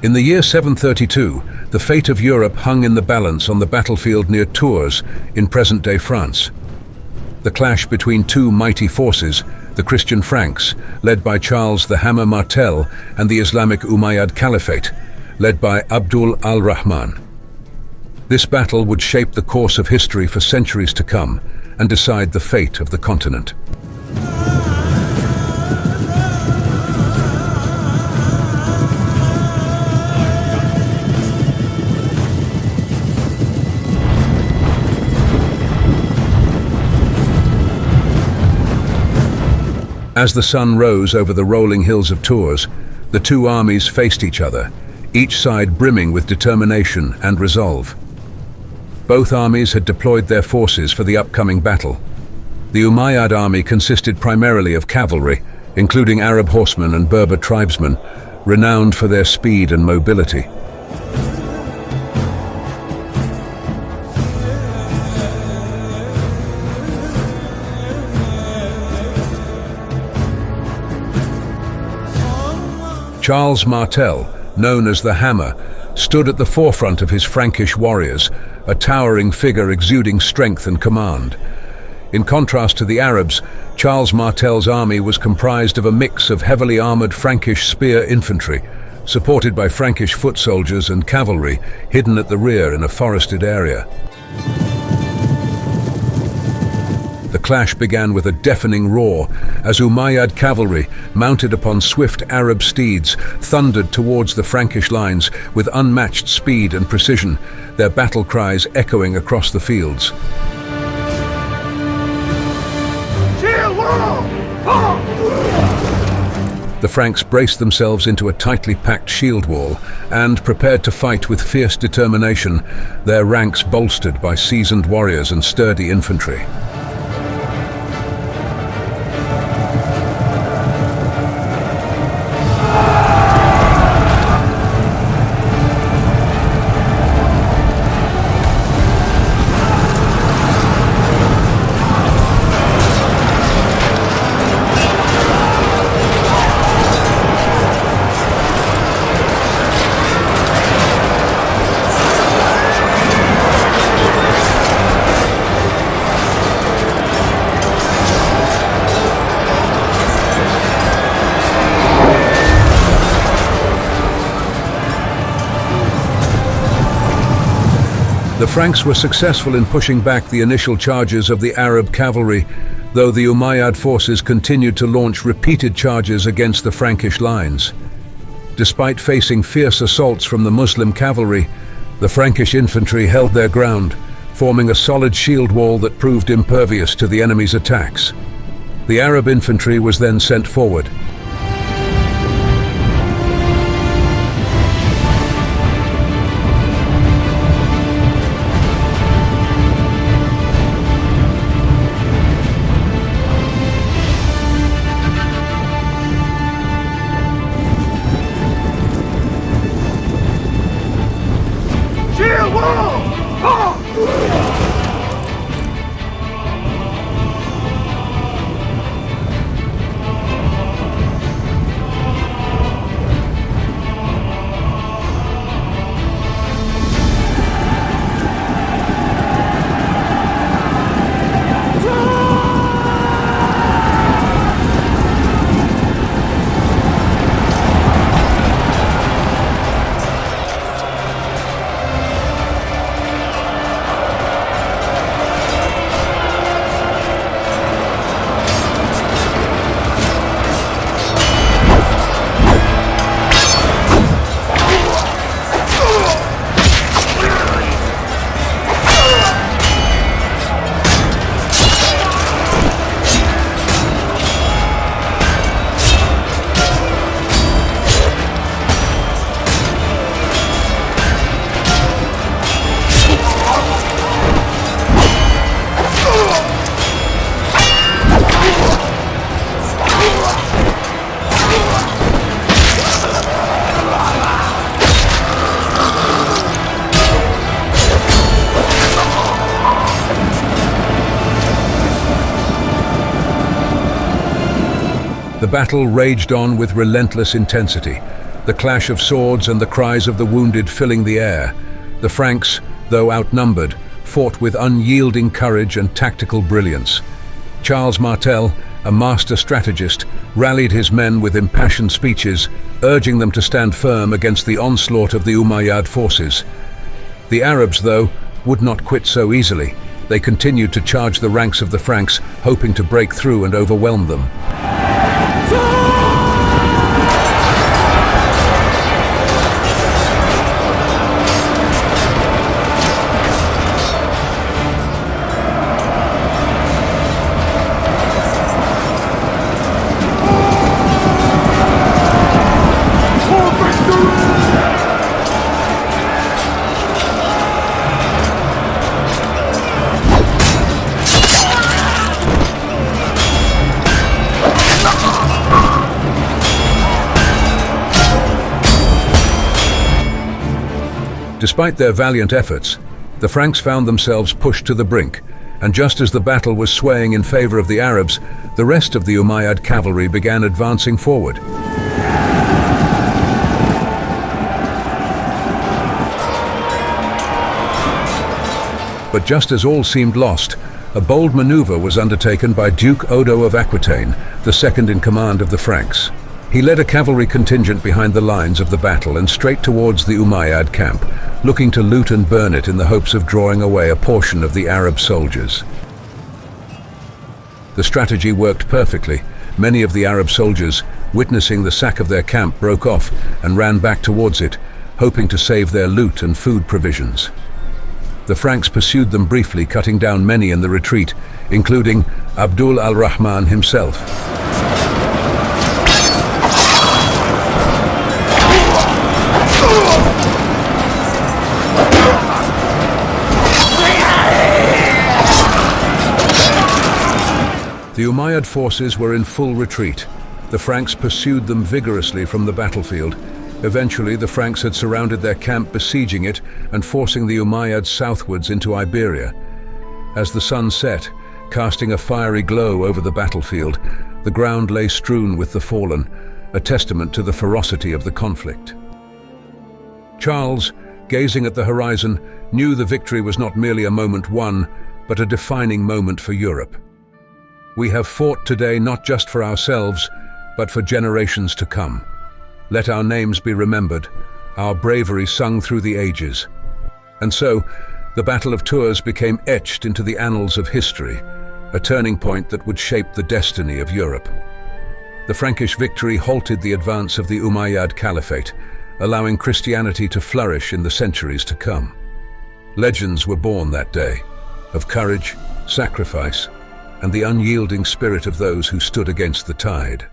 In the year 732, the fate of Europe hung in the balance on the battlefield near Tours in present-day France. The clash between two mighty forces, the Christian Franks, led by Charles the Hammer Martel, and the Islamic Umayyad Caliphate, led by Abdul al-Rahman. This battle would shape the course of history for centuries to come and decide the fate of the continent. As the sun rose over the rolling hills of Tours, the two armies faced each other, each side brimming with determination and resolve. Both armies had deployed their forces for the upcoming battle. The Umayyad army consisted primarily of cavalry, including Arab horsemen and Berber tribesmen, renowned for their speed and mobility. Charles Martel, known as the Hammer, stood at the forefront of his Frankish warriors, a towering figure exuding strength and command. In contrast to the Arabs, Charles Martel's army was comprised of a mix of heavily armored Frankish spear infantry, supported by Frankish foot soldiers and cavalry hidden at the rear in a forested area. The clash began with a deafening roar as Umayyad cavalry, mounted upon swift Arab steeds, thundered towards the Frankish lines with unmatched speed and precision, their battle cries echoing across the fields. The Franks braced themselves into a tightly packed shield wall and prepared to fight with fierce determination, their ranks bolstered by seasoned warriors and sturdy infantry. The Franks were successful in pushing back the initial charges of the Arab cavalry, though the Umayyad forces continued to launch repeated charges against the Frankish lines. Despite facing fierce assaults from the Muslim cavalry, the Frankish infantry held their ground, forming a solid shield wall that proved impervious to the enemy's attacks. The Arab infantry was then sent forward. The battle raged on with relentless intensity. the clash of swords and the cries of the wounded filling the air. The Franks, though outnumbered, fought with unyielding courage and tactical brilliance. Charles Martel, a master strategist, rallied his men with impassioned speeches, urging them to stand firm against the onslaught of the Umayyad forces. The Arabs, though, would not quit so easily. They continued to charge the ranks of the Franks, hoping to break through and overwhelm them. Despite their valiant efforts, the Franks found themselves pushed to the brink, and just as the battle was swaying in favor of the Arabs, the rest of the Umayyad cavalry began advancing forward. But just as all seemed lost, a bold maneuver was undertaken by Duke Odo of Aquitaine, the second in command of the Franks. He led a cavalry contingent behind the lines of the battle and straight towards the Umayyad camp, looking to loot and burn it in the hopes of drawing away a portion of the Arab soldiers. The strategy worked perfectly. Many of the Arab soldiers, witnessing the sack of their camp, broke off and ran back towards it, hoping to save their loot and food provisions. The Franks pursued them briefly, cutting down many in the retreat, including Abdul al-Rahman himself. The Umayyad forces were in full retreat. The Franks pursued them vigorously from the battlefield. Eventually, the Franks had surrounded their camp, besieging it and forcing the Umayyads southwards into Iberia. As the sun set, casting a fiery glow over the battlefield, the ground lay strewn with the fallen, a testament to the ferocity of the conflict. Charles, gazing at the horizon, knew the victory was not merely a moment won, but a defining moment for Europe. We have fought today not just for ourselves, but for generations to come. Let our names be remembered, our bravery sung through the ages. And so, the Battle of Tours became etched into the annals of history, a turning point that would shape the destiny of Europe. The Frankish victory halted the advance of the Umayyad Caliphate, allowing Christianity to flourish in the centuries to come. Legends were born that day, of courage, sacrifice, and the unyielding spirit of those who stood against the tide.